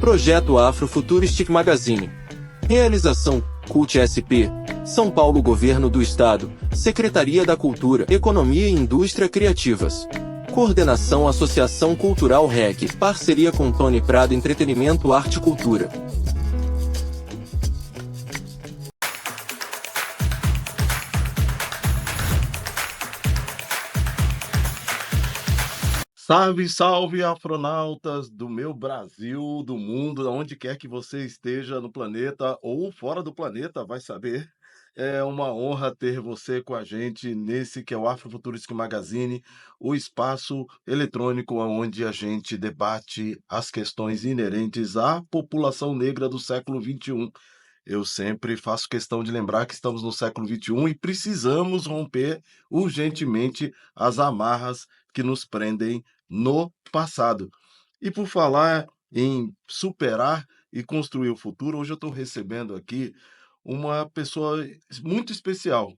Projeto Afrofuturistic Magazine. Realização: Cult SP, São Paulo, Governo do Estado, Secretaria da Cultura, Economia e Indústria Criativas. Coordenação: Associação Cultural REC, parceria com Tony Prado Entretenimento, Arte e Cultura. Salve, salve, afronautas do meu Brasil, do mundo, aonde quer que você esteja no planeta ou fora do planeta, vai saber. É uma honra ter você com a gente nesse que é o Afrofuturistic Magazine, o espaço eletrônico onde a gente debate as questões inerentes à população negra do século XXI. Eu sempre faço questão de lembrar que estamos no século XXI e precisamos romper urgentemente as amarras que nos prendem no passado. E por falar em superar e construir o futuro, hoje eu estou recebendo aqui uma pessoa muito especial.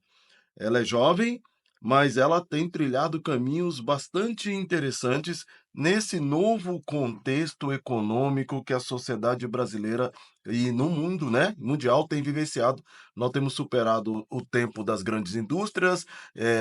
Ela é jovem, mas ela tem trilhado caminhos bastante interessantes nesse novo contexto econômico que a sociedade brasileira e no mundo, né, mundial tem vivenciado. Nós temos superado o tempo das grandes indústrias,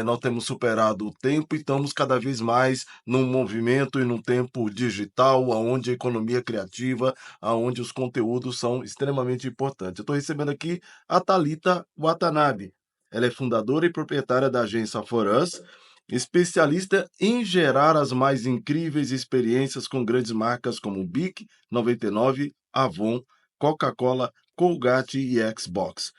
nós temos superado o tempo e estamos cada vez mais num movimento e num tempo digital, onde a economia criativa, aonde os conteúdos são extremamente importantes. Eu estou recebendo aqui a Thalita Watanabe. Ela é fundadora e proprietária da agência For Us, especialista em gerar as mais incríveis experiências com grandes marcas como Bic, 99, Avon, Coca-Cola, Colgate e Xbox.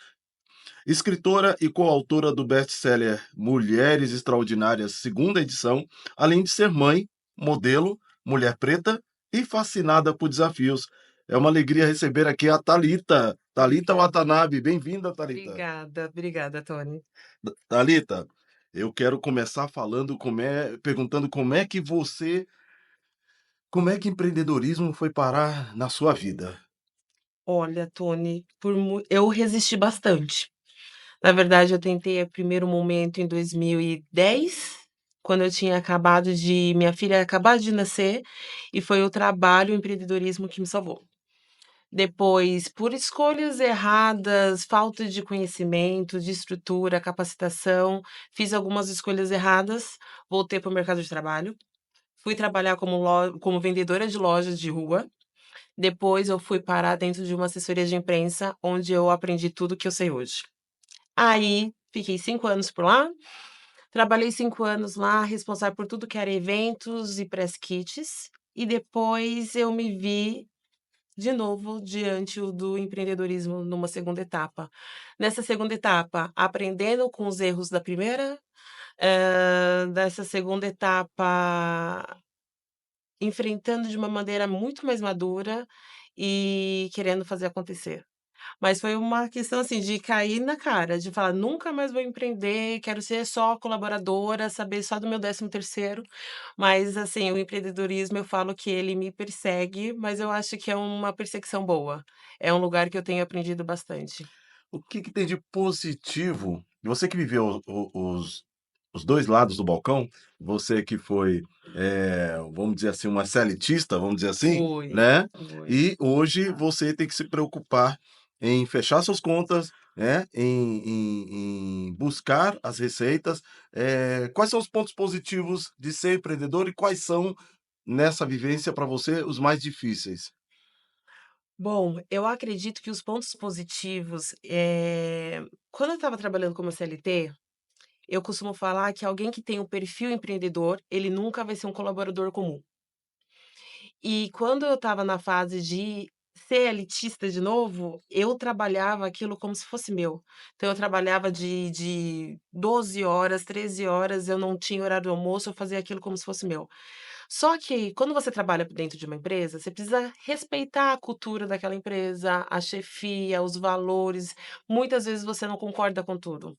Escritora e coautora do best-seller Mulheres Extraordinárias, segunda edição, além de ser mãe, modelo, mulher preta e fascinada por desafios. É uma alegria receber aqui a Thalita. Thalita Obrigada, Watanabe. Bem-vinda, Thalita. obrigada, Tony. Thalita, eu quero começar falando perguntando como é que empreendedorismo foi parar na sua vida? Olha, Tony, eu resisti bastante. Na verdade, eu tentei o primeiro momento em 2010, quando eu tinha acabado de minha filha acabado de nascer, e foi o trabalho, o empreendedorismo que me salvou. Depois, por escolhas erradas, falta de conhecimento, de estrutura, capacitação, fiz algumas escolhas erradas, voltei para o mercado de trabalho, fui trabalhar como vendedora de lojas de rua. Depois eu fui parar dentro de uma assessoria de imprensa, onde eu aprendi tudo que eu sei hoje. Aí, fiquei 5 anos por lá, trabalhei 5 anos lá, responsável por tudo que era eventos e press kits, e depois eu me vi de novo diante do empreendedorismo numa segunda etapa. Nessa segunda etapa, aprendendo com os erros da primeira, dessa segunda etapa enfrentando de uma maneira muito mais madura e querendo fazer acontecer. Mas foi uma questão, assim, de cair na cara, de falar: "Nunca mais vou empreender, quero ser só colaboradora, saber só do meu 13º". Mas, assim, o empreendedorismo eu falo que ele me persegue, mas eu acho que é uma perseguição boa. É um lugar que eu tenho aprendido bastante. O que que tem de positivo? Você que viveu os 2 lados do balcão, você que foi, vamos dizer assim, uma seletista, vamos dizer assim, Fui, né, fui. e hoje você tem que se preocupar em fechar suas contas, né, em buscar as receitas. Quais são os pontos positivos de ser empreendedor e quais são, nessa vivência, para você, os mais difíceis? Bom, eu acredito que os pontos positivos, quando eu estava trabalhando como CLT, eu costumo falar que alguém que tem um perfil empreendedor, ele nunca vai ser um colaborador comum. E quando eu estava na fase de ser elitista de novo, eu trabalhava aquilo como se fosse meu. Então eu trabalhava de 12 horas, 13 horas, eu não tinha horário do almoço, eu fazia aquilo como se fosse meu. Só que quando você trabalha dentro de uma empresa, você precisa respeitar a cultura daquela empresa, a chefia, os valores. Muitas vezes você não concorda com tudo.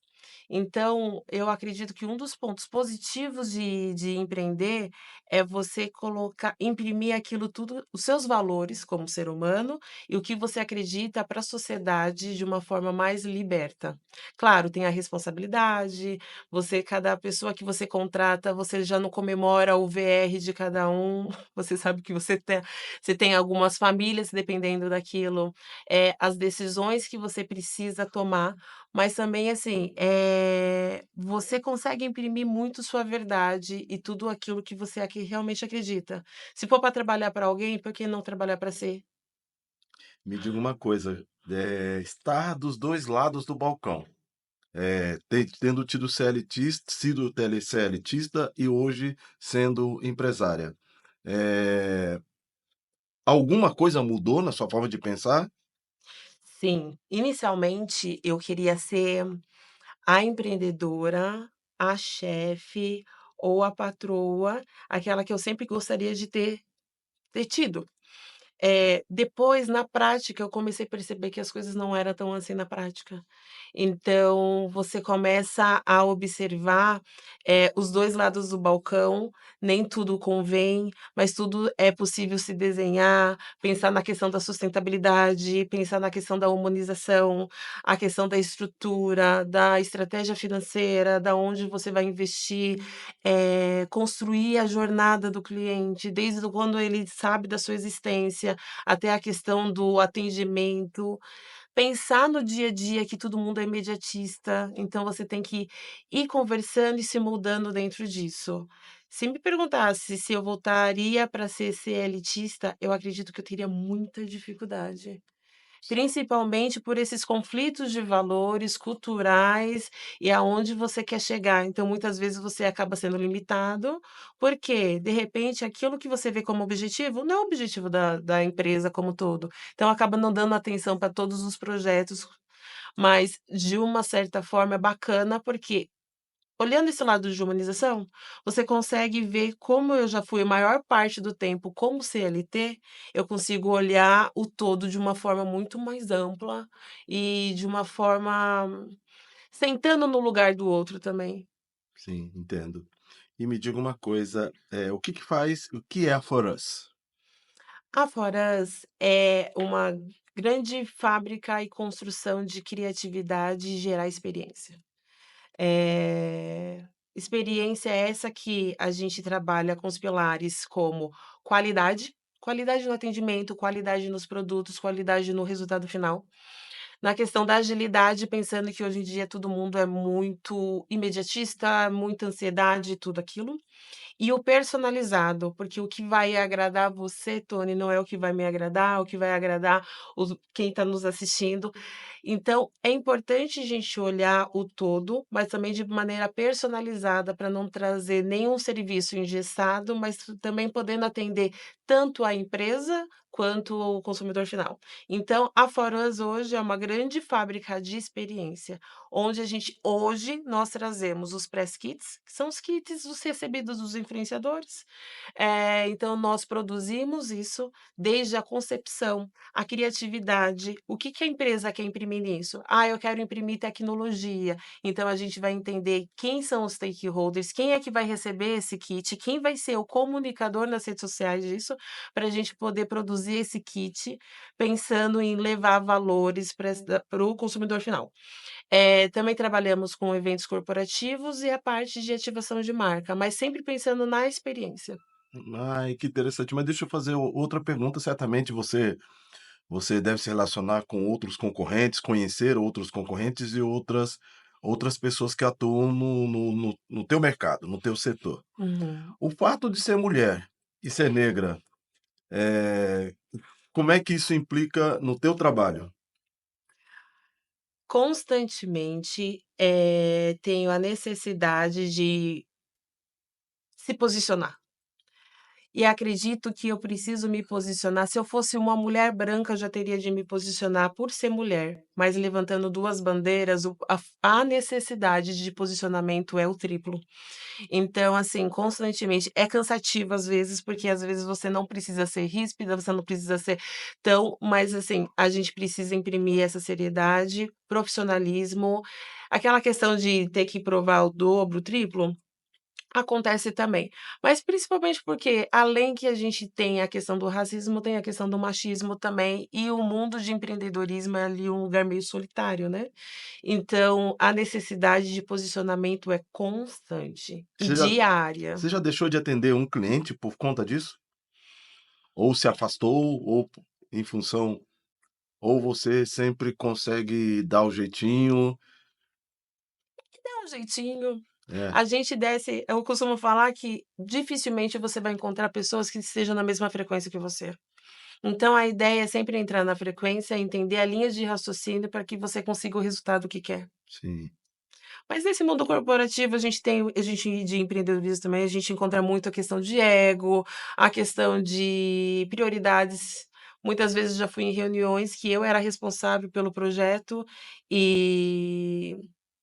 Então, eu acredito que um dos pontos positivos de empreender é você colocar imprimir aquilo tudo os seus valores como ser humano e o que você acredita para a sociedade de uma forma mais liberta. Claro, tem a responsabilidade, cada pessoa que você contrata, você já não comemora o VR de cada um, você sabe que você tem algumas famílias dependendo daquilo, as decisões que você precisa tomar, mas também, assim, você consegue imprimir muito sua verdade e tudo aquilo que você realmente acredita. Se for para trabalhar para alguém, por que não trabalhar para si? Me diga uma coisa, estar dos 2 lados do balcão, tendo tido sido CLTista e hoje sendo empresária, eh, alguma coisa mudou na sua forma de pensar? Sim, inicialmente eu queria ser a empreendedora, a chefe ou a patroa, aquela que eu sempre gostaria de ter tido. Depois, na prática, eu comecei a perceber que as coisas não eram tão assim na prática. Então, você começa a observar, os 2 lados do balcão, nem tudo convém, mas tudo é possível se desenhar, pensar na questão da sustentabilidade, pensar na questão da humanização, a questão da estrutura, da estratégia financeira, da onde você vai investir, construir a jornada do cliente, desde quando ele sabe da sua existência, até a questão do atendimento, pensar no dia a dia que todo mundo é imediatista, então você tem que ir conversando e se moldando dentro disso. Se me perguntasse se eu voltaria para ser CLTista, eu acredito que eu teria muita dificuldade. Principalmente por esses conflitos de valores culturais e aonde você quer chegar. Então, muitas vezes você acaba sendo limitado, porque, de repente, aquilo que você vê como objetivo não é o objetivo da empresa como todo. Então, acaba não dando atenção para todos os projetos, mas de uma certa forma é bacana, porque olhando esse lado de humanização, você consegue ver como eu já fui a maior parte do tempo como CLT, eu consigo olhar o todo de uma forma muito mais ampla e de uma forma sentando no lugar do outro também. Sim, entendo. E me diga uma coisa, o que é a For Us? A Foras é uma grande fábrica e construção de criatividade e gerar experiência. Experiência essa que a gente trabalha com os pilares como qualidade no atendimento, qualidade nos produtos, qualidade no resultado final. Na questão da agilidade, pensando que hoje em dia todo mundo é muito imediatista, muita ansiedade, tudo aquilo. E o personalizado, porque o que vai agradar você, Tony, não é o que vai me agradar, o que vai agradar quem está nos assistindo. Então, é importante a gente olhar o todo, mas também de maneira personalizada, para não trazer nenhum serviço engessado, mas também podendo atender tanto a empresa quanto o consumidor final. Então, a Forans hoje é uma grande fábrica de experiência, onde hoje nós trazemos os press kits, que são os kits dos recebidos dos influenciadores. Então nós produzimos isso desde a concepção, a criatividade, o que que a empresa quer imprimir nisso? Ah, eu quero imprimir tecnologia. Então a gente vai entender quem são os stakeholders, quem é que vai receber esse kit, quem vai ser o comunicador nas redes sociais disso, para a gente poder produzir esse kit pensando em levar valores para o consumidor final. Também trabalhamos com eventos corporativos e a parte de ativação de marca, mas sempre pensando na experiência. Ai, que interessante. Mas deixa eu fazer outra pergunta. Certamente você deve se relacionar com outros concorrentes, conhecer outros concorrentes e outras pessoas que atuam no teu mercado, no teu setor. Uhum. O fato de ser mulher e ser negra, eh, como é que isso implica no teu trabalho? Constantemente, tenho a necessidade de se posicionar. e acredito que eu preciso me posicionar. Se eu fosse uma mulher branca, eu já teria de me posicionar por ser mulher, mas levantando duas bandeiras, a necessidade de posicionamento é o triplo. Então, assim, constantemente é cansativo às vezes, porque às vezes você não precisa ser ríspida, você não precisa ser tão, mas assim, a gente precisa imprimir essa seriedade, profissionalismo, aquela questão de ter que provar o dobro, o triplo. Acontece também, mas principalmente porque além que a gente tem a questão do racismo, tem a questão do machismo também, e o mundo de empreendedorismo é ali um lugar meio solitário, né. Então a necessidade de posicionamento é constante e Você já diária. você já deixou de atender um cliente por conta disso? Ou se afastou, ou em função, ou você sempre consegue dar o jeitinho? Dá um jeitinho. É, A gente desce eu costumo falar que dificilmente você vai encontrar pessoas que estejam na mesma frequência que você. Então a ideia é sempre entrar na frequência, entender a linha de raciocínio para que você consiga o resultado que quer. sim, Mas nesse mundo corporativo a gente de empreendedorismo também, a gente encontra muito a questão de ego, a questão de prioridades. Muitas vezes já fui em reuniões que eu era responsável pelo projeto e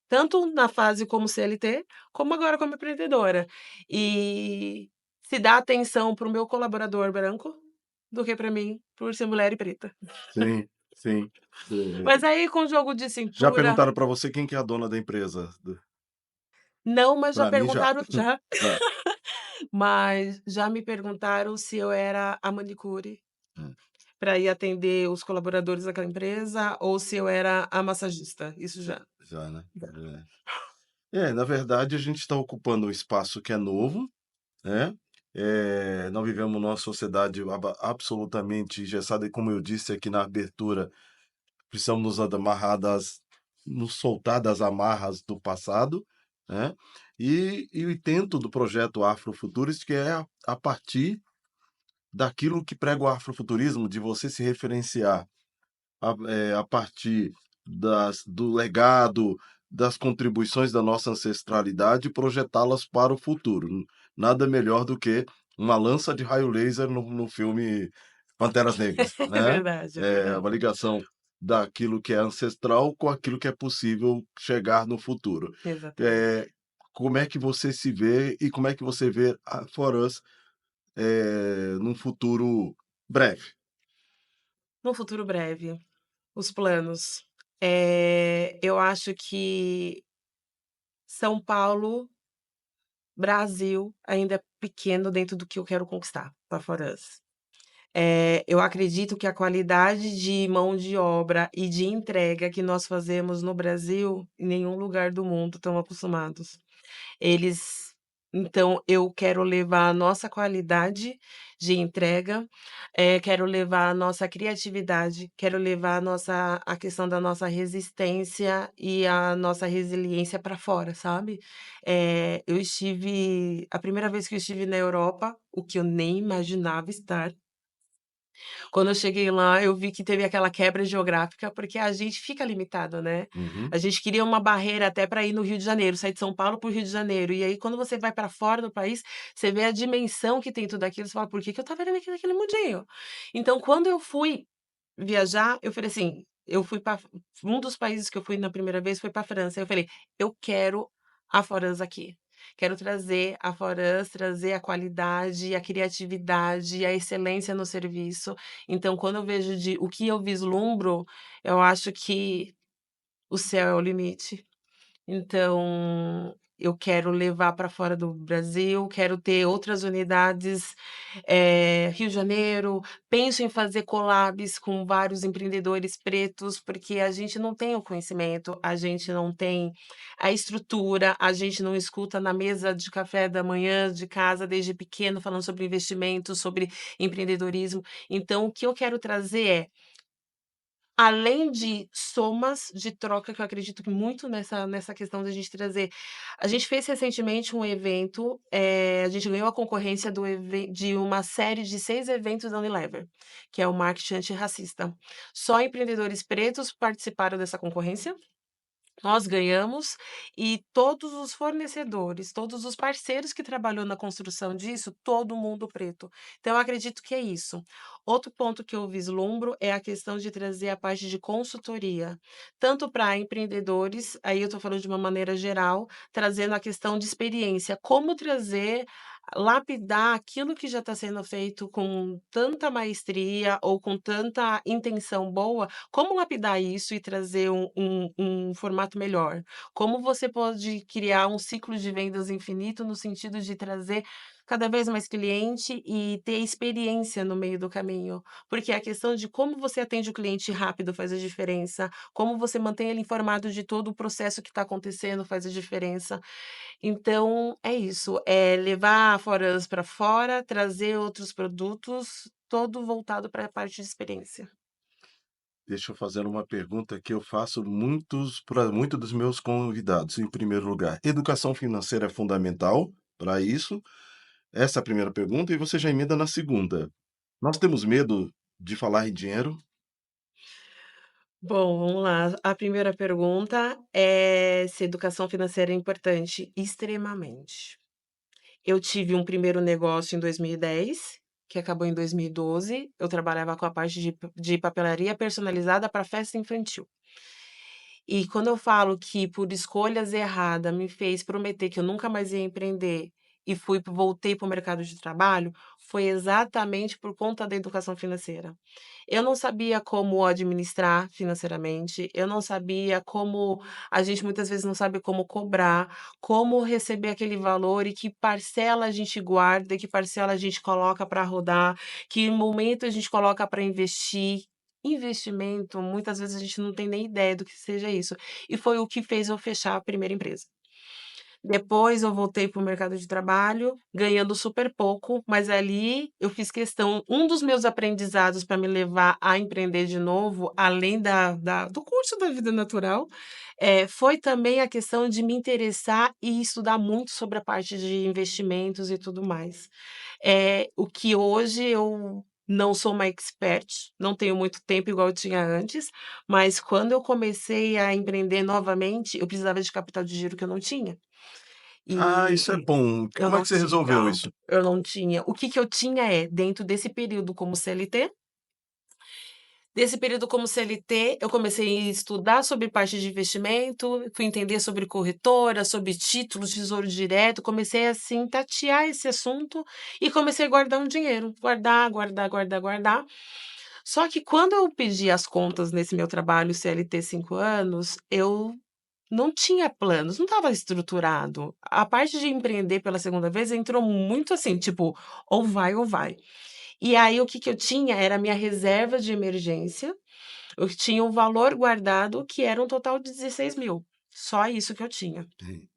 tanto na fase como CLT, como agora como empreendedora. E se dá atenção para o meu colaborador branco do que para mim, por ser mulher e preta. sim, sim. Mas aí com jogo de Já cintura, perguntaram para você quem que é a dona da empresa? não, mas já Para mim já. perguntaram já. É, Mas já me perguntaram se eu era a manicure, é, para ir atender os colaboradores daquela empresa ou se eu era a massagista, isso já. já, né? Na verdade, a gente está ocupando um espaço que é novo, né? Nós vivemos numa sociedade absolutamente engessada, e como eu disse aqui na abertura, precisamos nos soltar das amarras do passado, né? E o intento do projeto Afrofuturist, que é a partir daquilo que prega o afrofuturismo, de você se referenciar a partir do legado, das contribuições da nossa ancestralidade e projetá-las para o futuro. Nada melhor do que uma lança de raio laser no filme Panteras Negras, É né? verdade, é É uma verdade. ligação daquilo que é ancestral com aquilo que é possível chegar no futuro. Exatamente. Eh, Como é que você se vê e como é que você vê a For Us, num futuro breve? Num futuro breve, os planos. Eu acho que São Paulo, Brasil, ainda é pequeno dentro do que eu quero conquistar para Forans. Eu acredito que a qualidade de mão de obra e de entrega que nós fazemos no Brasil, em nenhum lugar do mundo estão acostumados. Eles então eu quero levar a nossa qualidade de entrega, quero levar a nossa criatividade, quero levar a questão da nossa resistência e a nossa resiliência para fora, sabe. Eu estive a primeira vez que eu estive na Europa, o que eu nem imaginava estar. Quando eu cheguei lá, eu vi que teve aquela quebra geográfica, porque a gente fica limitado, né. Uhum. A gente cria uma barreira até para ir no Rio de Janeiro, sair de São Paulo para o Rio de Janeiro, e aí quando você vai para fora do país, você vê a dimensão que tem tudo aquilo, você fala: "Por que que eu estava vendo aqui naquele mundinho?". Então quando eu fui viajar, eu falei assim, eu fui para um dos países que eu fui na primeira vez foi para França, eu falei: "Eu quero a Forans aqui. Quero trazer a Forans, trazer a qualidade, a criatividade, a excelência no serviço". Então quando eu vejo de o que eu vislumbro, eu acho que o céu é o limite. Então, eu quero levar para fora do Brasil, quero ter outras unidades, Rio de Janeiro, penso em fazer collabs com vários empreendedores pretos, porque a gente não tem o conhecimento, a gente não tem a estrutura, a gente não escuta na mesa de café da manhã de casa desde pequeno falando sobre investimento, sobre empreendedorismo. Então o que eu quero trazer é além de somas de troca, que eu acredito que muito nessa questão da gente trazer a gente fez recentemente um evento, a gente ganhou a concorrência de uma série de 6 eventos da Unilever, que é o marketing antirracista. Só empreendedores pretos participaram dessa concorrência, Nós ganhamos e todos os fornecedores, todos os parceiros que trabalhou na construção disso, todo mundo preto. Então, eu acredito que é isso. Outro ponto que eu vislumbro é a questão de trazer a parte de consultoria, tanto para empreendedores, aí eu estou falando de uma maneira geral, trazendo a questão de experiência, como trazer, lapidar aquilo que já está sendo feito com tanta maestria ou com tanta intenção boa, como lapidar isso e trazer um formato melhor? Como você pode criar um ciclo de vendas infinito no sentido de trazer cada vez mais cliente e ter experiência no meio do caminho? Porque a questão de como você atende o cliente rápido faz a diferença, como você mantém ele informado de todo o processo que está acontecendo faz a diferença. Então, é isso, é levar foras para fora, trazer outros produtos, todo voltado para a parte de experiência. Deixa eu fazer uma pergunta que eu faço para muitos dos meus convidados. Em primeiro lugar, educação financeira é fundamental para isso? Essa é a primeira pergunta, e você já emenda na segunda. Nós temos medo de falar em dinheiro? Bom, vamos lá. A primeira pergunta é se educação financeira é importante. Extremamente. Eu tive um primeiro negócio em 2010, que acabou em 2012. Eu trabalhava com a parte de papelaria personalizada para festa infantil. E quando eu falo que por escolhas erradas me fez prometer que eu nunca mais ia empreender e voltei para o mercado de trabalho, foi exatamente por conta da educação financeira. Eu não sabia como administrar financeiramente, eu não sabia como a gente muitas vezes não sabe como cobrar, como receber aquele valor e que parcela a gente guarda, que parcela a gente coloca para rodar, que momento a gente coloca para investir. Investimento, muitas vezes a gente não tem nem ideia do que seja isso. E foi o que fez eu fechar a primeira empresa. Depois eu voltei para o mercado de trabalho, ganhando super pouco, mas ali eu fiz questão. Um dos meus aprendizados para me levar a empreender de novo, além do curso da vida natural, foi também a questão de me interessar e estudar muito sobre a parte de investimentos e tudo mais. O que hoje eu não sou uma expert, não tenho muito tempo igual eu tinha antes, mas quando eu comecei a empreender novamente, eu precisava de capital de giro que eu não tinha. Ah, isso é E bom. eu Como é não que você resolveu tinha, isso? eu não tinha. O que que eu tinha dentro desse período como CLT, eu comecei a estudar sobre parte de investimento, fui entender sobre corretora, sobre títulos, tesouro direto, comecei assim tatear esse assunto e comecei a guardar um dinheiro, guardar, guardar, guardar, guardar. Só que quando eu pedi as contas nesse meu trabalho CLT 5 anos, eu não tinha planos, não estava estruturado. A parte de empreender pela segunda vez entrou muito assim, tipo, ou vai ou vai. E aí o que que eu tinha era a minha reserva de emergência, eu tinha um valor guardado que era um total de 16.000, só isso que eu tinha. Sim.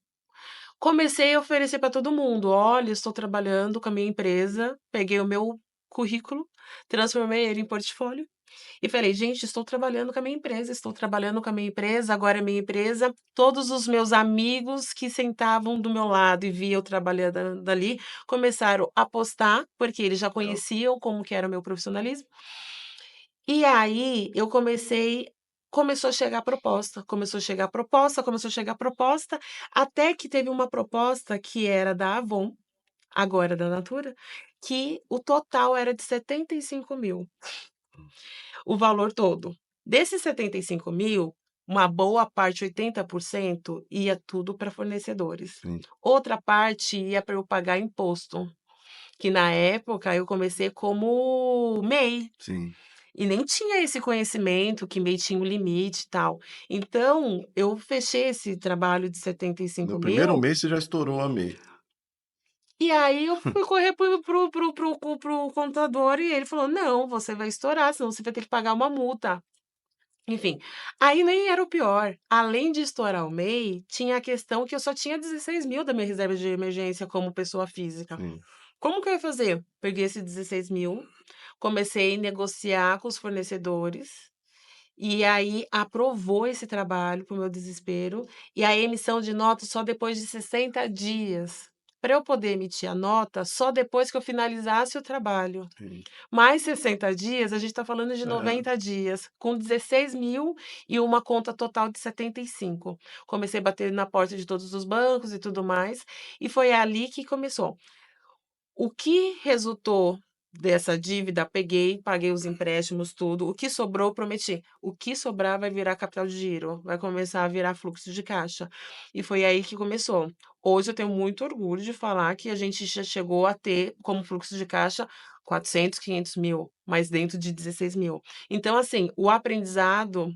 Comecei a oferecer para todo mundo: "Olha, estou trabalhando com a minha empresa", peguei o meu currículo, transformei ele em portfólio e falei: "Gente, estou trabalhando com a minha empresa, estou trabalhando com a minha empresa, agora é minha empresa". Todos os meus amigos que sentavam do meu lado e via eu trabalhando dali, começaram a postar, porque eles já Legal. conheciam como que era o meu profissionalismo. E aí eu começou a chegar proposta, começou a chegar proposta, começou a chegar proposta, até que teve uma proposta que era da Avon, agora da Natura, que o total era de 75.000. O valor todo. Desses 75.000, uma boa parte, 80%, ia tudo para fornecedores. Sim, Outra parte ia para eu pagar imposto, que na época eu comecei como MEI, sim. e nem tinha esse conhecimento que MEI tinha um limite e tal. Então, eu fechei esse trabalho de setenta e No cinco primeiro mil mês você já estourou a MEI. e aí eu fui correr pro contador e ele falou: "Não, você vai estourar, senão você vai ter que pagar uma multa". Enfim, aí nem era o pior. Além de estourar o MEI, tinha a questão que eu só tinha 16.000 da minha reserva de emergência como pessoa física. Sim. Como que eu ia fazer? Peguei esses 16.000, comecei a negociar com os fornecedores, e aí aprovou esse trabalho, para o meu desespero, e a emissão de nota só depois de 60 dias. para eu poder emitir a nota só depois que eu finalizasse o trabalho. Sim. Mais 60 dias, a gente está falando de É. 90 dias, com 16 mil e uma conta total de 75. Comecei a bater na porta de todos os bancos e tudo mais, e foi ali que começou. O que resultou dessa dívida, peguei, paguei os empréstimos, tudo. O que sobrou, prometi. O que sobrar vai virar capital de giro, vai começar a virar fluxo de caixa. E foi aí que começou. Hoje eu tenho muito orgulho de falar que a gente já chegou a ter como fluxo de caixa 400, 500 mil, mas dentro de 16 mil. Então, assim, o aprendizado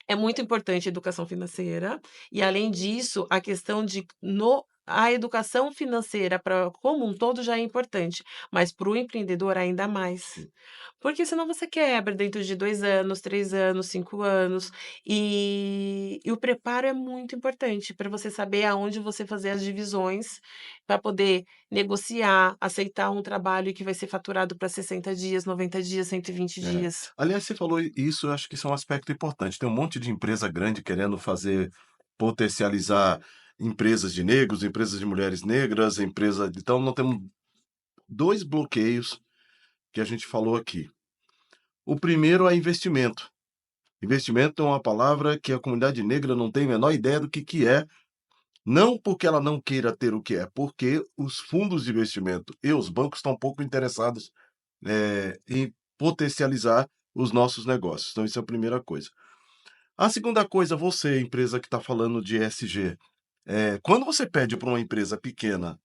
é muito importante a educação financeira e, além disso, a questão de a educação financeira para como um todo já é importante, mas para o empreendedor ainda mais. Porque senão você quebra dentro de 2 anos, 3 anos, 5 anos, e o preparo é muito importante para você saber aonde você fazer as divisões, para poder negociar, aceitar um trabalho que vai ser faturado para 60 dias, 90 dias, 120 É. dias. Aliás, você falou isso, eu acho que isso é um aspecto importante. Tem um monte de empresa grande querendo fazer potencializar empresas de negros, empresas de mulheres negras, então nós temos 2 bloqueios que a gente falou aqui. O primeiro é investimento. Investimento é uma palavra que a comunidade negra não tem a menor ideia do que é, não porque ela não queira ter o que é, porque os fundos de investimento e os bancos estão pouco interessados em potencializar os nossos negócios. Então, isso é a primeira coisa. A segunda coisa, você, empresa que está falando de ESG, quando você pede para uma empresa pequena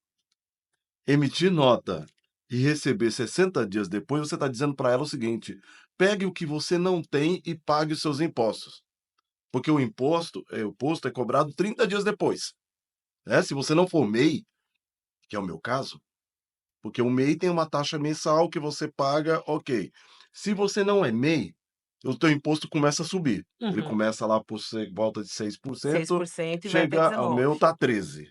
emitir nota e receber 60 dias depois, você está dizendo para ela o seguinte: pegue o que você não tem e pague os seus impostos. Porque o imposto é cobrado 30 dias depois. Se você não for MEI, que é o meu caso, porque o MEI tem uma taxa mensal que você paga, ok. Se você não é MEI, o teu imposto começa a subir. Ele Uhum. começa lá por volta de 6%, 6% e vai até chega ao meu 19. está 13%.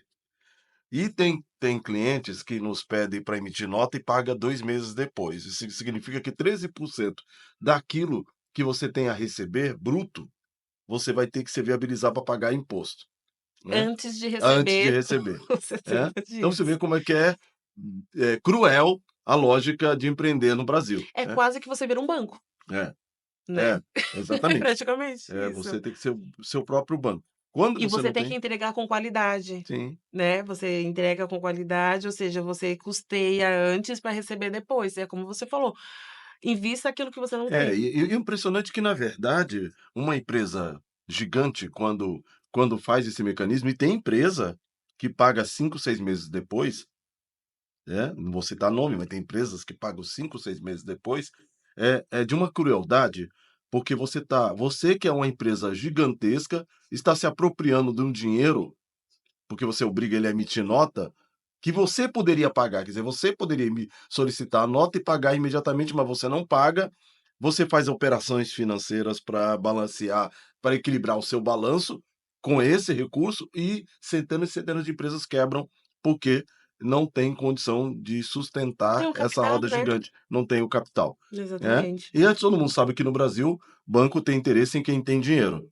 E tem clientes que nos pedem para emitir nota e paga 2 meses depois. Isso significa que 13% daquilo que você tem a receber, bruto, você vai ter que se viabilizar para pagar imposto, né? Antes de Antes de receber receber. os 60 Então você dias. vê como é que é cruel a lógica de empreender no Brasil, É né? quase que você vira um banco, É, né? exatamente. Praticamente Você isso. tem que ser o seu próprio banco. Quando E você você não tem que tem, entregar com qualidade, sim. né? Você entrega com qualidade, ou seja, você custeia antes para receber depois. É como você falou, invista aquilo que você não tem. E impressionante que, na verdade, uma empresa gigante, quando faz esse mecanismo, e tem empresa que paga 5, 6 meses depois, não vou citar nome, mas tem empresas que pagam 5, 6 meses depois, é de uma crueldade, porque você que é uma empresa gigantesca, está se apropriando de um dinheiro, porque você obriga ele a emitir nota, que você poderia pagar. Quer dizer, você poderia solicitar a nota e pagar imediatamente, mas você não paga. Você faz operações financeiras para balancear, para equilibrar o seu balanço com esse recurso, e centenas e centenas de empresas quebram porque não tem condição de sustentar Tem um essa capital, roda né? gigante, não tem o capital, né? Exatamente. E antes todo mundo sabe que no Brasil, banco tem interesse em quem tem dinheiro.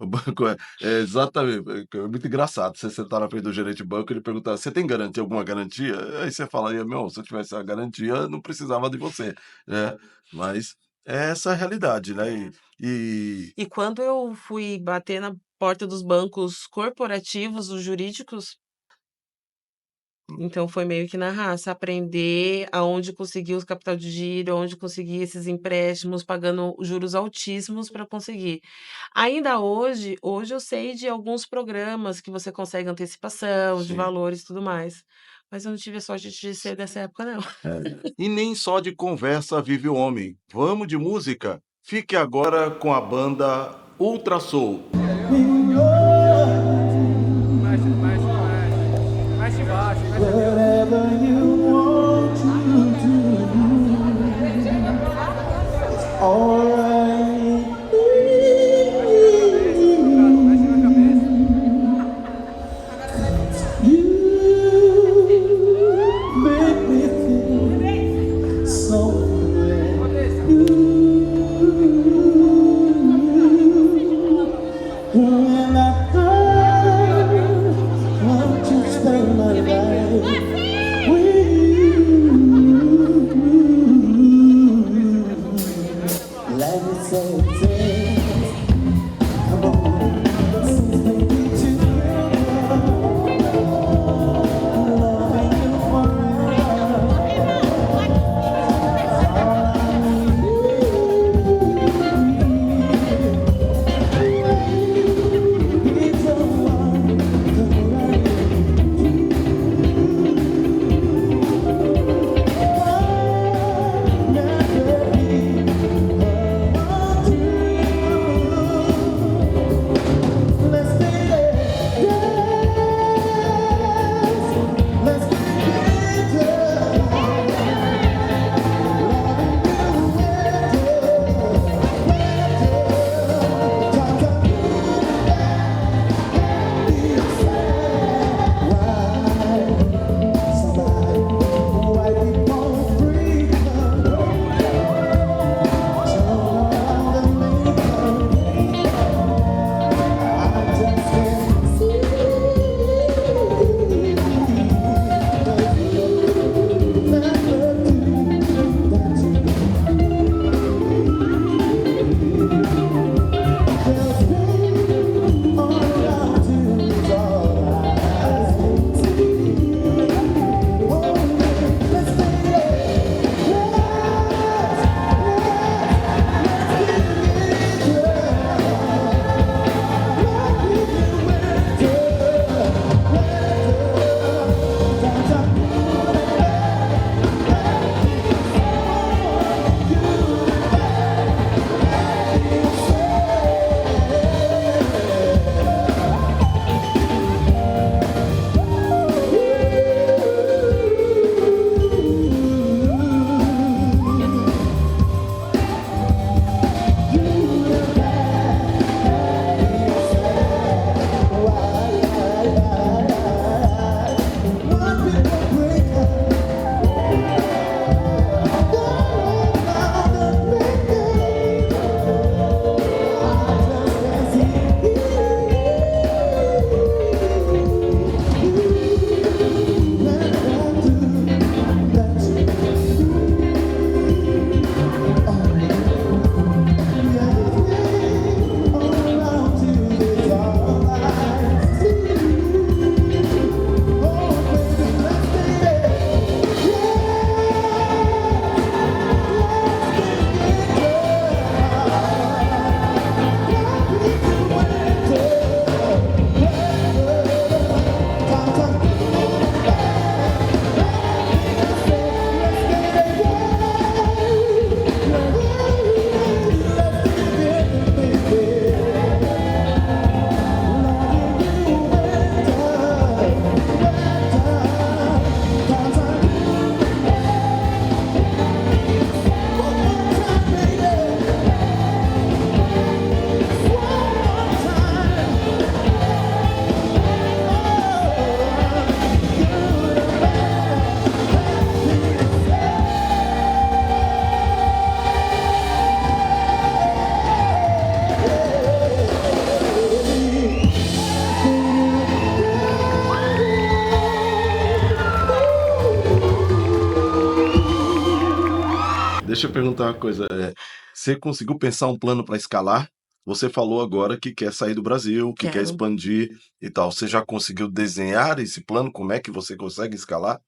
O banco exatamente. É muito engraçado você sentar na frente do gerente de banco e ele perguntar: você tem garantia, alguma garantia? Aí você falaria: meu, se eu tivesse a garantia, não precisava de você, né? Mas é essa a realidade, né? É. E E quando eu fui bater na porta dos bancos corporativos, os jurídicos, então foi meio que na raça, aprender aonde conseguir os capital de giro, aonde conseguir esses empréstimos, pagando juros altíssimos para conseguir. Ainda hoje eu sei de alguns programas que você consegue antecipação de sim. valores e tudo mais, mas eu não tive a sorte de ser dessa época não. E nem só de conversa vive o homem. Vamos de música? Fique agora com a banda Ultra Soul. Mais de baixo, mais Whatever you want to do, alright. You make me feel so when I want to spend my life Come on, let's be together, loving you forever. It's a one, come right. Never be unto you. Let's stay there, yes. Let's be together, loving you better. Times I why somebody, why people breathe turn around and make I just can't see. Deixa eu perguntar uma coisa. Você conseguiu pensar um plano para escalar? Você falou agora que quer sair do Brasil, que quer Quero. expandir e tal. Você já conseguiu desenhar esse plano? Como é que você consegue escalar?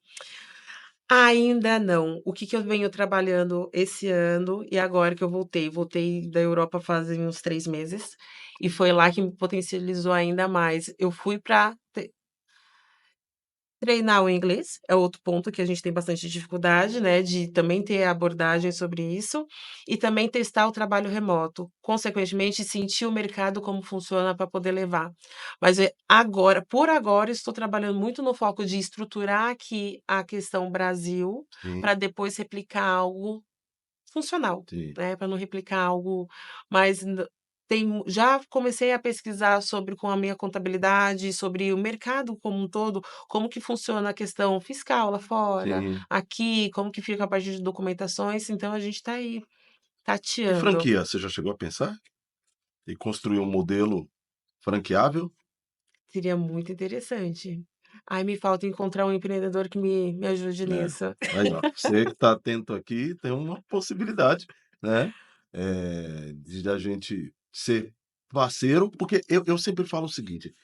Ainda não. O que que eu venho trabalhando esse ano e agora que eu voltei? Voltei da Europa fazem uns 3 meses e foi lá que me potencializou ainda mais. Eu fui para treinar o inglês, é outro ponto que a gente tem bastante dificuldade, né, de também ter abordagem sobre isso, e também testar o trabalho remoto, consequentemente sentir o mercado como funciona para poder levar. Mas agora, por agora, estou trabalhando muito no foco de estruturar aqui a questão Brasil, Sim, para depois replicar algo funcional, sim. né, para não replicar algo mais já comecei a pesquisar sobre com a minha contabilidade, sobre o mercado como um todo, como que funciona a questão fiscal lá fora, Sim. aqui, como que fica a parte de documentações, então a gente está aí E tateando. franquia, você já chegou a pensar? E construir um modelo franqueável? Seria muito interessante. Aí me falta encontrar um empreendedor que me ajude É. nisso. Aí, ó, você que está atento aqui, tem uma possibilidade, né? de a gente ser parceiro, porque eu sempre falo o seguinte,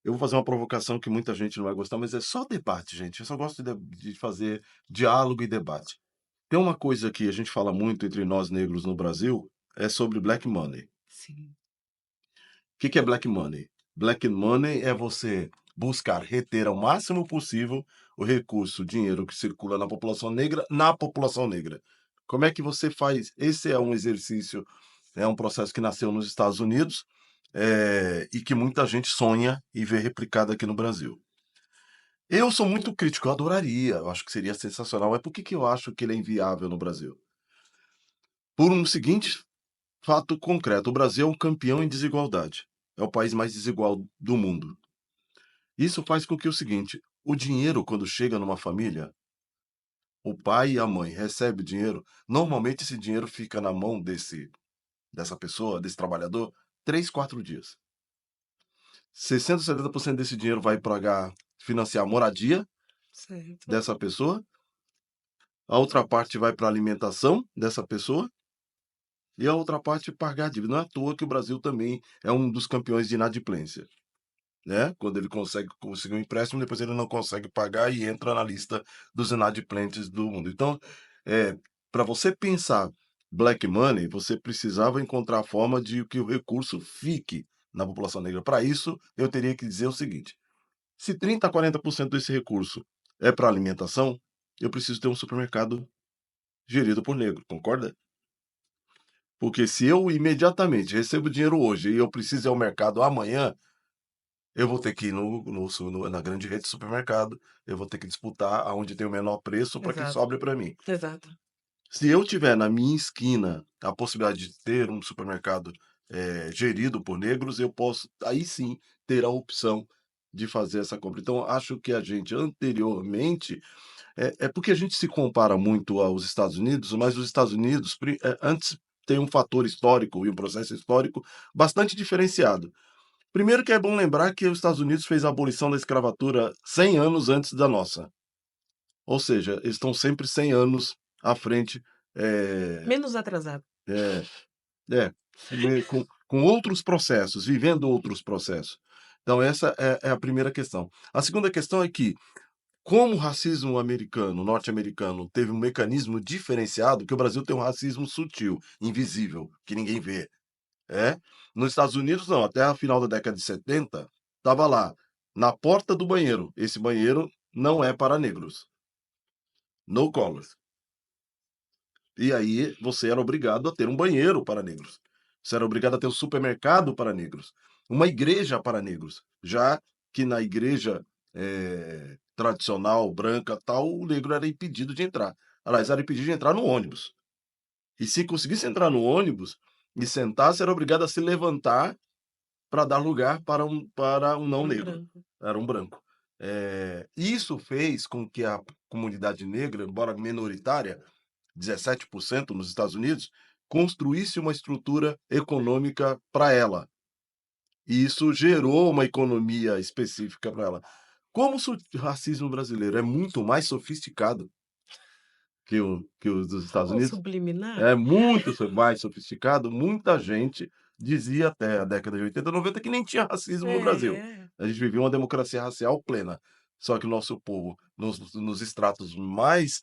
eu vou fazer uma provocação que muita gente não vai gostar, mas é só debate, gente. Eu só gosto de fazer diálogo e debate. Tem uma coisa que a gente fala muito entre nós negros no Brasil, é sobre black money. Sim. O que que é black money? Black money é você buscar reter ao máximo possível o recurso, o dinheiro que circula na população negra, na população negra. Como é que você faz? Esse é um exercício, é um processo que nasceu nos Estados Unidos, e que muita gente sonha e vê replicado aqui no Brasil. Eu sou muito crítico, eu adoraria, eu acho que seria sensacional, mas por que que eu acho que ele é inviável no Brasil? Por um seguinte fato concreto: o Brasil é um campeão em desigualdade. É o país mais desigual do mundo. Isso faz com que o seguinte: o dinheiro, quando chega numa família, o pai e a mãe recebem o dinheiro, normalmente esse dinheiro fica na mão dessa pessoa, desse trabalhador, 3, 4 dias. 60, 70% desse dinheiro vai pagar, financiar a moradia Certo. dessa pessoa, a outra parte vai para a alimentação dessa pessoa e a outra parte pagar a dívida. Não é à toa que o Brasil também é um dos campeões de inadimplência. Né? Quando ele conseguir um empréstimo, depois ele não consegue pagar e entra na lista dos inadimplentes do mundo. Então, para você pensar black money, você precisava encontrar a forma de que o recurso fique na população negra. Para isso, eu teria que dizer o seguinte: se 30 a 40% desse recurso é para alimentação, eu preciso ter um supermercado gerido por negro, concorda? Porque se eu imediatamente recebo dinheiro hoje e eu preciso ir ao mercado amanhã, eu vou ter que ir na grande rede de supermercado, eu vou ter que disputar aonde tem o menor preço para que Exato. sobre para mim. Exato. Se eu tiver na minha esquina a possibilidade de ter um supermercado gerido por negros, eu posso, aí sim, ter a opção de fazer essa compra. Então, acho que a gente anteriormente, é porque a gente se compara muito aos Estados Unidos, mas os Estados Unidos, antes, tem um fator histórico e um processo histórico bastante diferenciado. Primeiro que é bom lembrar que os Estados Unidos fez a abolição da escravatura 100 anos antes da nossa. Ou seja, eles estão sempre 100 anos à frente, Menos atrasado. eh é, com outros processos, vivendo outros processos. Então essa é a primeira questão. A segunda questão é que, como o racismo americano, norte-americano, teve um mecanismo diferenciado, que o Brasil tem um racismo sutil, invisível, que ninguém vê. É. Nos Estados Unidos não, até a final da década de 70, estava lá, na porta do banheiro, esse banheiro não é para negros, no colors. E aí você era obrigado a ter um banheiro para negros. Você era obrigado a ter um supermercado para negros, uma igreja para negros, já que na igreja, tradicional, branca, tal, o negro era impedido de entrar. Aliás, era impedido de entrar no ônibus. E se conseguisse entrar no ônibus e sentar, era obrigado a se levantar para dar lugar para um não Um negro, branco. era um branco. Isso fez com que a comunidade negra, embora minoritária, 17% nos Estados Unidos, construísse uma estrutura econômica para ela. E isso gerou uma economia específica para ela. Como o racismo brasileiro é muito mais sofisticado que o dos Estados Ou Unidos, subliminar? é muito mais sofisticado, muita gente dizia até a década de 80, 90 que nem tinha racismo no Brasil. É. A gente vivia uma democracia racial plena. Só que o nosso povo, nos estratos mais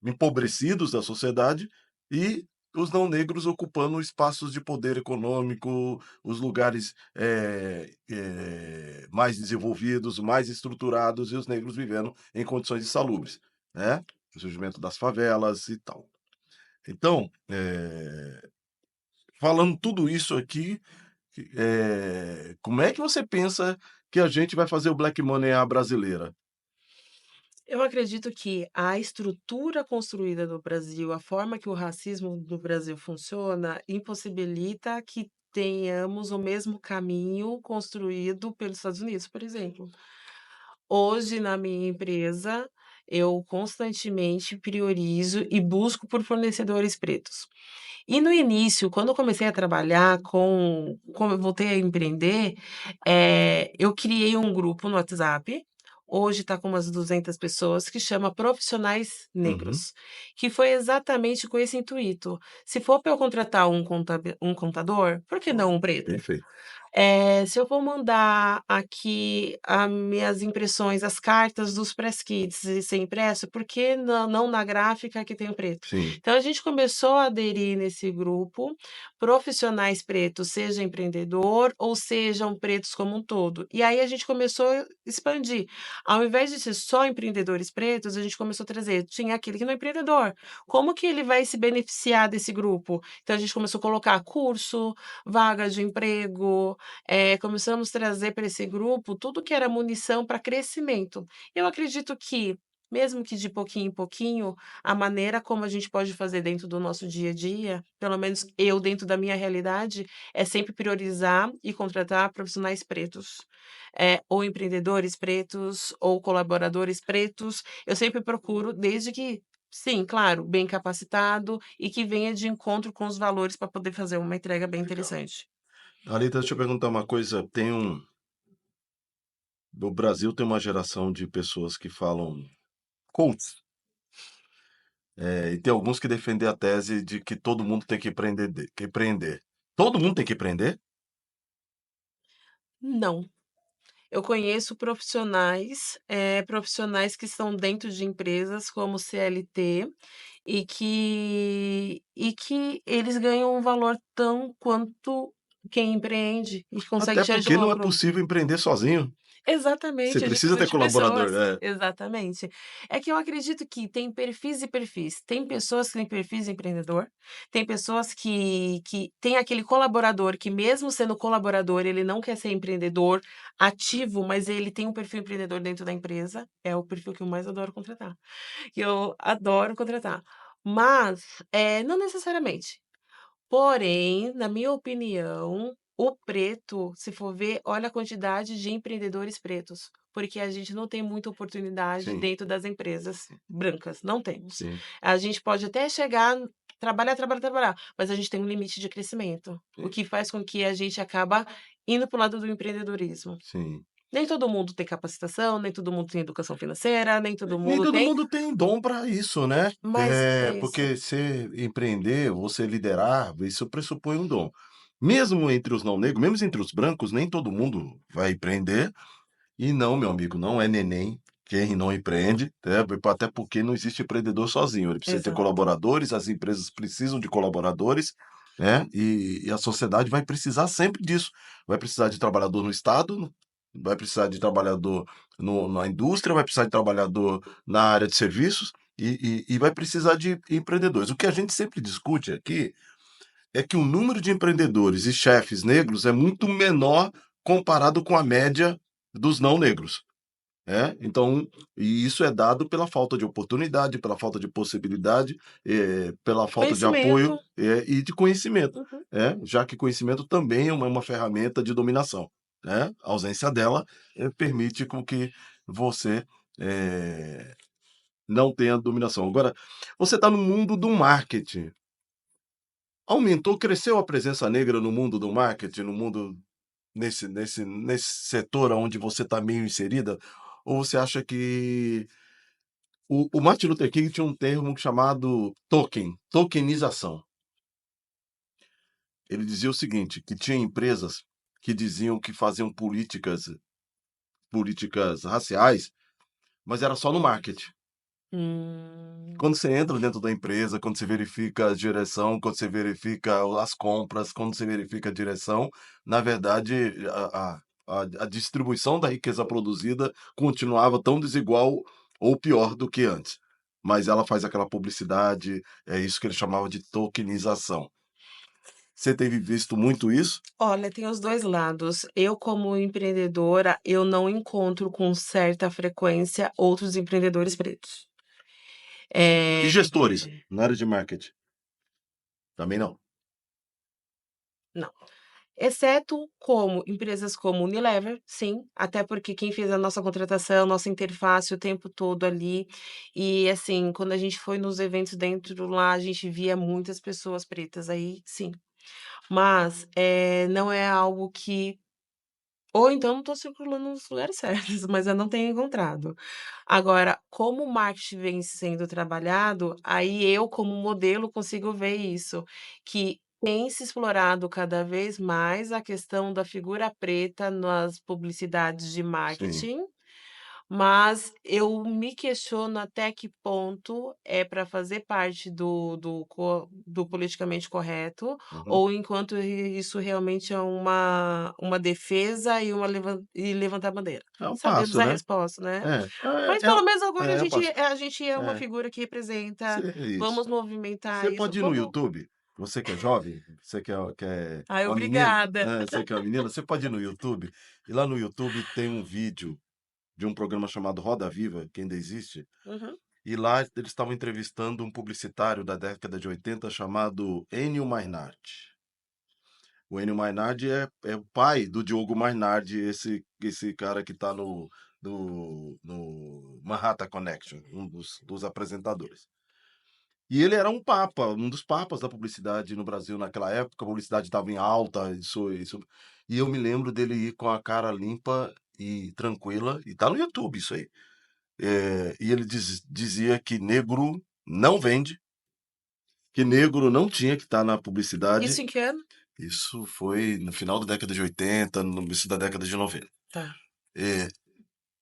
empobrecidos da sociedade, e os não negros ocupando espaços de poder econômico, os lugares mais desenvolvidos, mais estruturados, e os negros vivendo em condições insalubres, né? O surgimento das favelas e tal. Então, falando tudo isso aqui, como é que você pensa que a gente vai fazer o black money à brasileira? Eu acredito que a estrutura construída no Brasil, a forma que o racismo no Brasil funciona, impossibilita que tenhamos o mesmo caminho construído pelos Estados Unidos, por exemplo. Hoje, na minha empresa, eu constantemente priorizo e busco por fornecedores pretos. E no início, quando eu comecei a trabalhar como eu voltei a empreender, eu criei um grupo no WhatsApp, hoje está com umas 200 pessoas, que chama Profissionais Uhum. Negros, que foi exatamente com esse intuito. Se for para eu contratar um contador, por que não um preto? Perfeito. Se eu for mandar aqui as minhas impressões, as cartas dos press kits e ser impresso, por que não na gráfica que tem o preto? Sim. Então a gente começou a aderir nesse grupo, profissionais pretos, seja empreendedor ou sejam pretos como um todo. E aí a gente começou a expandir. Ao invés de ser só empreendedores pretos, a gente começou a trazer, tinha aquele que não é empreendedor. Como que ele vai se beneficiar desse grupo? Então a gente começou a colocar curso, vaga de emprego, começamos a trazer para esse grupo tudo que era munição para crescimento. Eu acredito que, mesmo que de pouquinho em pouquinho, a maneira como a gente pode fazer dentro do nosso dia a dia, pelo menos eu dentro da minha realidade, é sempre priorizar e contratar profissionais pretos. Ou empreendedores pretos, ou colaboradores pretos. Eu sempre procuro, desde que, sim, claro, bem capacitado e que venha de encontro com os valores para poder fazer uma entrega bem Legal. interessante. Thalita, deixa eu perguntar uma coisa. O Brasil tem uma geração de pessoas que falam coach, e tem alguns que defendem a tese de que todo mundo tem que empreender. Todo mundo tem que empreender? Não. Eu conheço profissionais que estão dentro de empresas como CLT e que eles ganham um valor tão quanto quem empreende e consegue Até tirar de porque não é lucro. possível empreender sozinho. Você Exatamente, a gente precisa precisa ter de colaborador. pessoas. É. Exatamente. É que eu acredito que tem perfis e perfis. Tem pessoas que têm perfis de empreendedor, tem pessoas que têm aquele colaborador que, mesmo sendo colaborador, ele não quer ser empreendedor ativo, mas ele tem um perfil empreendedor dentro da empresa. É o perfil que eu mais adoro contratar. Que eu adoro contratar. Mas, não necessariamente. Porém, na minha opinião, o preto, se for ver, olha a quantidade de empreendedores pretos, porque a gente não tem muita oportunidade Sim, dentro das empresas brancas, não temos. sim, A gente pode até chegar, trabalhar, trabalhar, trabalhar, mas a gente tem um limite de crescimento, o sim, que faz com que a gente acaba indo para o lado do empreendedorismo. sim. Nem todo mundo tem capacitação, nem todo mundo tem educação financeira, nem todo Nem mundo todo tem, mundo tem dom para isso, né? mas é isso. Porque você empreender, você liderar, isso pressupõe um dom. Mesmo entre os não negros, mesmo entre os brancos, nem todo mundo vai empreender. E não, meu amigo, não é neném quem não empreende, né? Até porque não existe empreendedor sozinho. Ele precisa ter Exato. colaboradores, as empresas precisam de colaboradores, né? E a sociedade vai precisar sempre disso. Vai precisar de trabalhador no Estado, vai precisar de trabalhador na indústria, vai precisar de trabalhador na área de serviços e vai precisar de empreendedores. O que a gente sempre discute aqui é que o número de empreendedores e chefes negros é muito menor comparado com a média dos não negros. Então, e isso é dado pela falta de oportunidade, pela falta de possibilidade, pela falta de apoio, Conhecimento. e de conhecimento, Uhum. já que conhecimento também é uma ferramenta de dominação, né? A ausência dela permite com que você não tenha dominação. Agora, você está no mundo do marketing. Aumentou, cresceu a presença negra no mundo do marketing, no mundo nesse setor onde você está meio inserida? Ou você acha que o Martin Luther King tinha um termo chamado tokenização. Ele dizia o seguinte, que tinha empresas que diziam que faziam políticas raciais, mas era só no marketing. Hum. Quando você entra dentro da empresa, quando você verifica a direção, quando você verifica as compras, quando você verifica a direção, na verdade, a distribuição da riqueza produzida continuava tão desigual ou pior do que antes. Mas ela faz aquela publicidade, é isso que ele chamava de tokenização. Você teve visto muito isso? Olha, tem os 2 lados. Eu, como empreendedora, eu não encontro com certa frequência outros empreendedores pretos. E Eh, gestores na área de marketing? Também não. não. Exceto como empresas como Unilever, sim, até porque quem fez a nossa contratação, nossa interface o tempo todo ali, e assim, quando a gente foi nos eventos dentro lá, a gente via muitas pessoas pretas, aí sim. Mas, não é algo que Ou então não tô circulando nos lugares certos, mas eu não tenho encontrado. Agora, como o marketing vem sendo trabalhado, aí eu, como modelo, consigo ver isso, que tem se explorado cada vez mais a questão da figura preta nas publicidades de Sim. marketing, mas eu me questiono até que ponto é para fazer parte do politicamente correto, Uhum. ou enquanto isso realmente é uma defesa e levantar bandeira. É um Sabemos passo, a né. resposta, né. É, Mas pelo menos agora é um passo. a gente é uma É, figura que representa, isso. vamos movimentar Você isso, pode ir no vamos. YouTube, você que é jovem, você que é Ai, uma menina, obrigada. você que é uma menina, você pode ir no YouTube, e lá no YouTube tem um vídeo de um programa chamado Roda Viva, que ainda existe, Uhum. e lá eles estavam entrevistando um publicitário da década de 80 chamado Ennio Mainardi. O Ennio Mainardi é o pai do Diogo Mainardi, esse cara que está no Manhattan Connection, um dos apresentadores. E ele era um dos papas da publicidade no Brasil naquela época, a publicidade estava em alta, isso. E eu me lembro dele ir com a cara limpa e tranquila, e tá no YouTube isso aí. E ele dizia que negro não vende, que negro não tinha que estar na publicidade. Isso em que ano? Isso foi no final da década de 80, no início da década de 90. Tá. É,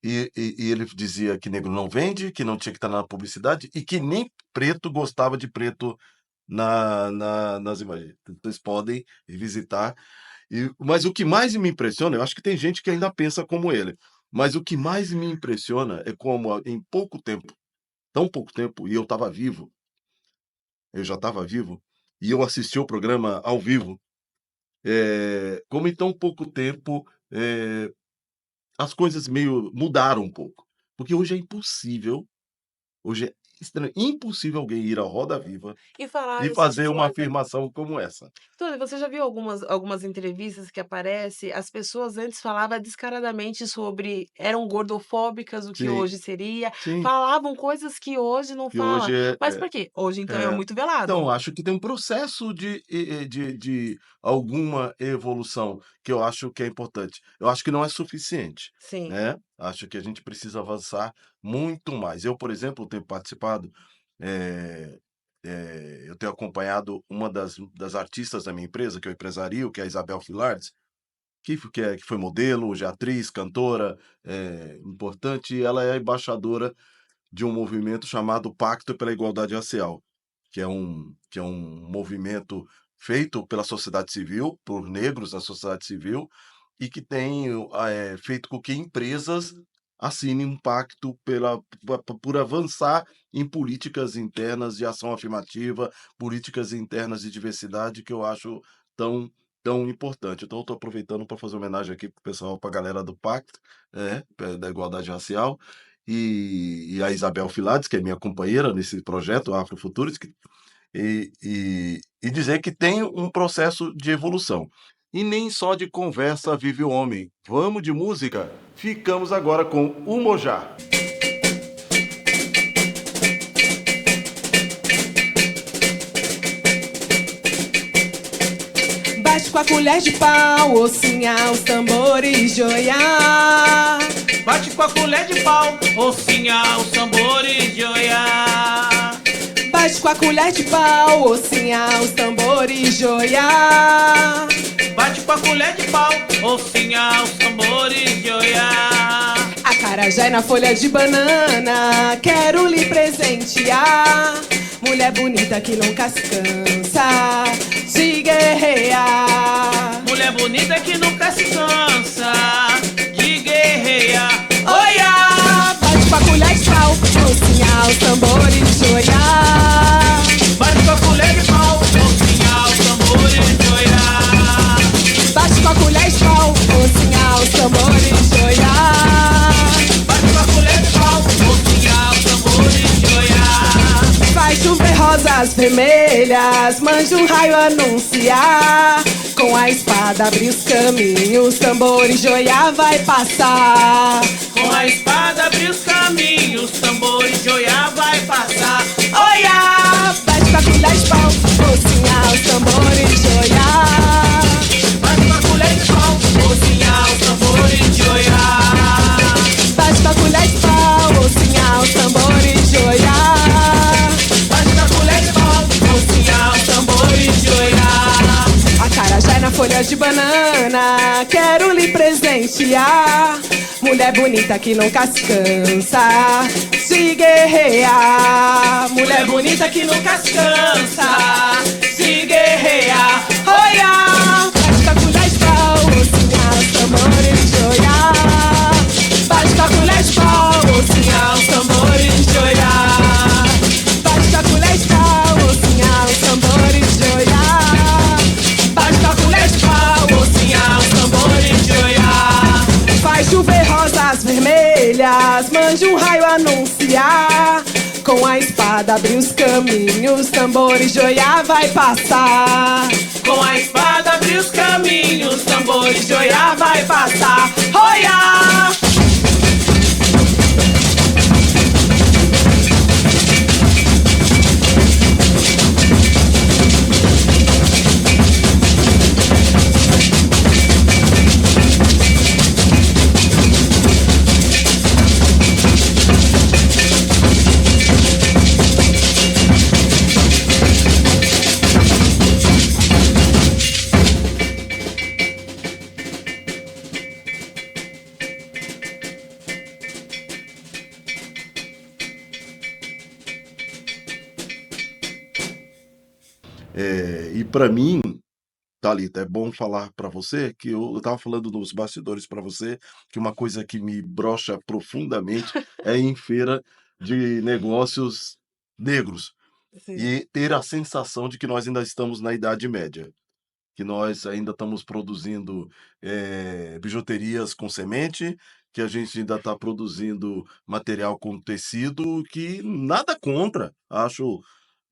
e ele dizia que negro não vende, que não tinha que estar na publicidade e que nem preto gostava de preto nas imagens. Vocês podem visitar. Mas o que mais me impressiona, eu acho que tem gente que ainda pensa como ele, mas o que mais me impressiona é como em pouco tempo, tão pouco tempo, e eu estava vivo, eu já estava vivo, e eu assisti o programa ao vivo, como em tão pouco tempo as coisas meio mudaram um pouco. Porque hoje é impossível, hoje é impossível alguém ir à Roda Viva E falar e dessas fazer uma coisas. afirmação como essa. Tony, você já viu algumas entrevistas que aparece, as pessoas antes falavam descaradamente sobre eram gordofóbicas, o que Sim, hoje seria, sim. falavam coisas que hoje não Que fala. hoje Mas por quê? Hoje, então, é é. muito velado. Então, acho que tem um processo de alguma evolução que eu acho que é importante. Eu acho que não é suficiente, Sim. né? Acho que a gente precisa avançar muito mais. Eu, por exemplo, tenho participado, eu tenho acompanhado uma das artistas da minha empresa, que eu empresario, que é a Isabel Filardes, que foi modelo, hoje é atriz, cantora, importante, e ela é a embaixadora de um movimento chamado Pacto pela Igualdade Racial, que é um movimento feito pela sociedade civil, por negros da sociedade civil, e que tem feito com que empresas assinem um pacto por avançar em políticas internas de ação afirmativa, políticas internas de diversidade, que eu acho tão importante. Então, eu estou aproveitando para fazer homenagem aqui para o pessoal, para a galera do Pacto, da Igualdade Racial, e a Isabel Filardes, que é minha companheira nesse projeto, Afrofuturos, e dizer que tem um processo de evolução. E nem só de conversa vive o homem. Vamos de música? Ficamos agora com o Mojá. Bate com a colher de pau, ossinha, os tambores, joiá. Bate com a colher de pau, ossinha, os tambores, joiá. Bate com a colher de pau, ossinha, os tambores, joiá. Bate com a colher de pau, ossinha, os tambores, joiá. Acarajé na folha de banana, quero lhe presentear. Mulher bonita que nunca se cansa de guerrear. Mulher bonita que nunca se cansa de guerrear. Oiá! Bate com a colher de pau, ossinha, os tambores, joiá. Bate com a colher de pau, ossinha, os tambores, joiá. Bate com a colher de pau, ossinha, os tambores, joiá. Bate com a colher de pau, ossinha, os tambores, joiá. Vai chover rosas vermelhas, mande um raio anunciar. Com a espada abrir os caminhos, tambores, joiá vai passar. Com a espada abrir os caminhos, tambores, joiá vai passar. Oiá! Bate com a colher de pau, ossinha, os tambores, joiá. Bate com a colher de pau, ossinha, os tambores, folhas de banana, quero lhe presentear. Mulher bonita que nunca se cansa de guerrear. Mulher bonita que nunca se cansa de guerrear. Olha, basta com 10 pau, ossinhar os tambores de olhar. Basta com 10 pau, ossinhar os tambores de olhar. Basta com 10 pau, ossinhar os tambores de olhar. Basta com 10 pau, ossinhar os tambores de olhar. Faz chover rosas vermelhas, mande um raio anunciar. Com a espada abrir os caminhos, tambores de Oiá vai passar. Com a espada abrir os caminhos, tambores de Oiá vai passar. Oiá! E para mim, Thalita, é bom falar para você que eu estava falando nos bastidores para você que uma coisa que me brocha profundamente é ir em feira de negócios negros Sim. e ter a sensação de que nós ainda estamos na Idade Média, que nós ainda estamos produzindo bijuterias com semente, que a gente ainda está produzindo material com tecido, que nada contra, acho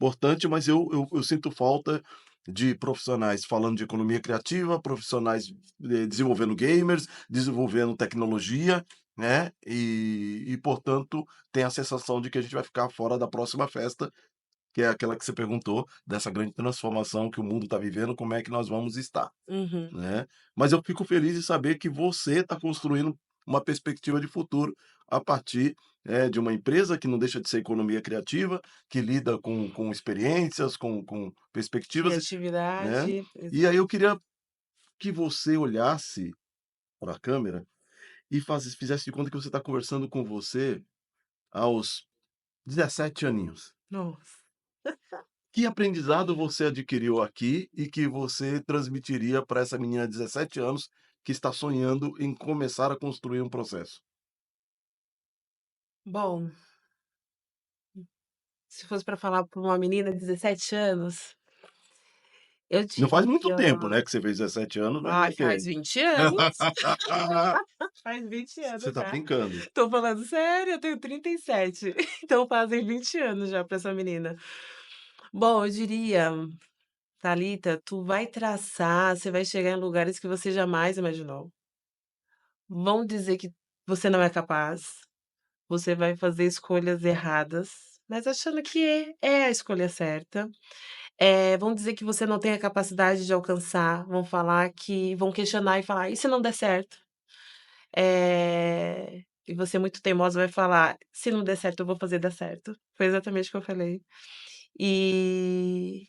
importante, mas eu sinto falta de profissionais falando de economia criativa, profissionais desenvolvendo gamers, desenvolvendo tecnologia, né? Portanto, tem a sensação de que a gente vai ficar fora da próxima festa, que é aquela que você perguntou, dessa grande transformação que o mundo está vivendo, como é que nós vamos estar, Uhum. né? Mas eu fico feliz de saber que você está construindo uma perspectiva de futuro a partir de uma empresa que não deixa de ser economia criativa, que lida com experiências, com perspectivas, né? Criatividade. E aí eu queria que você olhasse para a câmera e fizesse de conta que você está conversando com você aos 17 aninhos. Nossa. Que aprendizado você adquiriu aqui e que você transmitiria para essa menina de 17 anos que está sonhando em começar a construir um processo? Bom, se fosse para falar para uma menina de 17 anos, eu Não faz muito diria. tempo, né, que você fez 17 anos, mas Ai, o quê? faz 20 anos. Faz 20 Você anos tá já. brincando. Tô falando sério, eu tenho 37. Então fazem 20 anos já para essa menina. Bom, eu diria, Thalita, tu vai traçar, você vai chegar em lugares que você jamais imaginou. Vão dizer que você não é capaz, você vai fazer escolhas erradas, mas achando que é a escolha certa. Vão dizer que você não tem a capacidade de alcançar, vão questionar e falar: "E se não der certo?". E você muito teimosa vai falar: "Se não der certo, eu vou fazer dar certo". Foi exatamente o que eu falei. E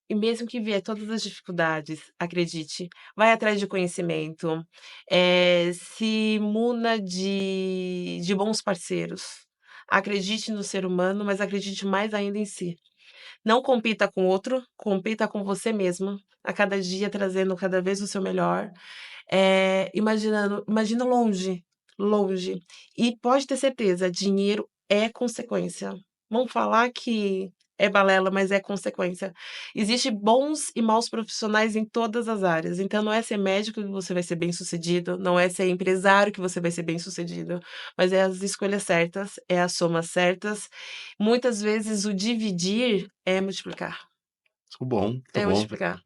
e mesmo que vier todas as dificuldades, acredite, vai atrás de conhecimento, se muna de bons parceiros. Acredite no ser humano, mas acredite mais ainda em si. Não compita com outro, compita com você mesmo, a cada dia trazendo cada vez o seu melhor, imagina longe, longe. E pode ter certeza, dinheiro é consequência. Vamos falar que é balela, mas é consequência. Existem bons e maus profissionais em todas as áreas, então não é ser médico que você vai ser bem-sucedido, não é ser empresário que você vai ser bem-sucedido, mas é as escolhas certas, é as somas certas. Muitas vezes o dividir é multiplicar, Muito é bom. multiplicar.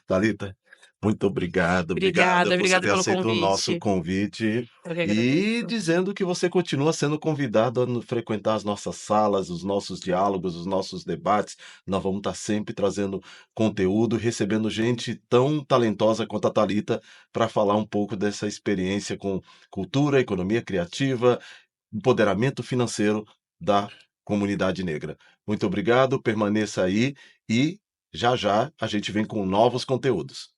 Thalita, muito obrigado por Obrigada você ter pelo aceito o nosso convite. convite Eu que e agradeço. dizendo que você continua sendo convidado a frequentar as nossas salas, os nossos diálogos, os nossos debates. Nós vamos estar sempre trazendo conteúdo, recebendo gente tão talentosa quanto a Thalita para falar um pouco dessa experiência com cultura, economia criativa, empoderamento financeiro da comunidade negra. Muito obrigado, permaneça aí e já já a gente vem com novos conteúdos.